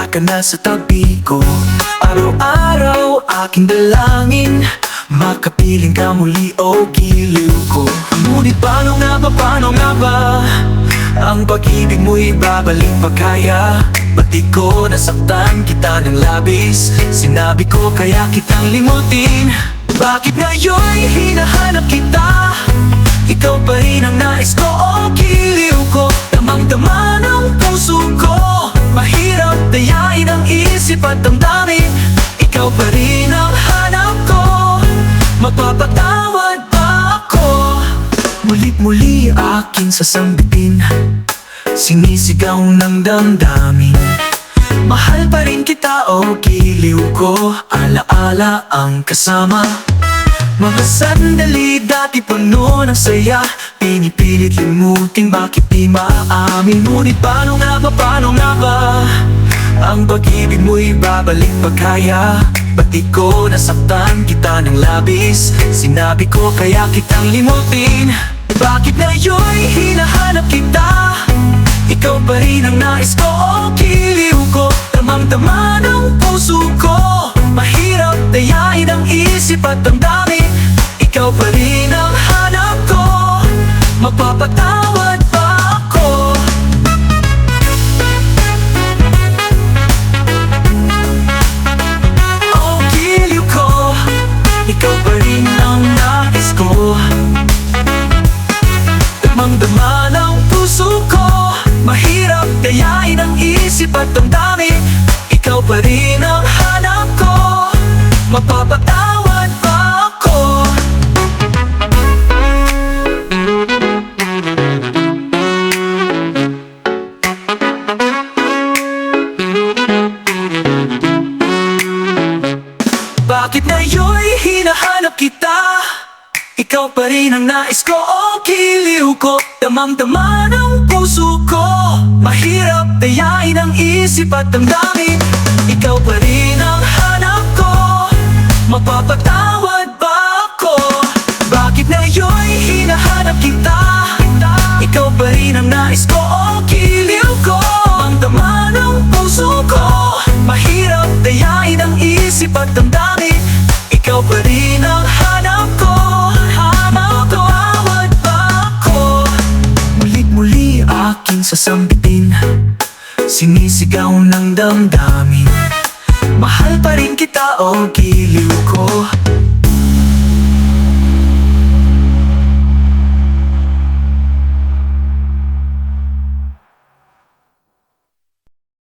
ka na sa tabi ko. Araw-araw aking dalangin, makapiling ka muli o giliw ko. Ngunit paano nga ba ang pag-ibig mo'y babalik pa kaya? Ba't di ko nasaktan kita ng labis? Sinabi ko kaya kitang limutin. Bakit ngayon'y hinahanap kita? Ikaw pa rin ang nais ko o giliw ko. Damang-dama ng puso ko, mahirap dayain ang isip at damdamin. Ikaw pa rin ang hanap ko, magpapatawad ba ako? Mulit-muli aking sasambitin, sinisigaw ng damdamin. Mahal pa rin kita o giliw ko, alaala ang kasama. Mga sandali dati puno ng saya, pinipilit limutin, bakit di maaamin? Ngunit paano nga ba ang pag-ibig mo'y babalik pa kaya? Ba't di ko nasaktan kita ng labis? Sinabi ko kaya kitang limutin. Bakit ngayon'y hinahanap kita? Ikaw pa rin ang nais ko o giliw ko. Damang-dama ng puso ko, mahirap dayain ang isip at damdamin. Ikaw pa rin ang hanap ko, magpapatawad ba ako? Oh, giliw ko, ikaw pa rin ang nais ko. Damang-dama ng puso ko, mahirap dayain ang isip at damdamin. Ikaw pa rin ang hanap ko, magpapatawad ba ako? Bakit ngayon'y hinahanap kita? Ikaw pa rin ang nais ko o giliw ko. Damang-dama ng puso ko, mahirap dayain ang isip at damdamin. Ikaw pa rin ang hanap ko, magpapatawad ba ako? Bakit ngayon'y hinahanap kita? Ikaw pa rin ang nais ko o giliw ko. Damang-dama ng puso ko, mahirap dayain ang isip at damdamin. Ikaw pa rin ang hanap ko, magpapatawad ba ako? Mulit-muli aking sasambitin, sinisigaw ng damdamin. Mahal pa rin kita o giliw ko.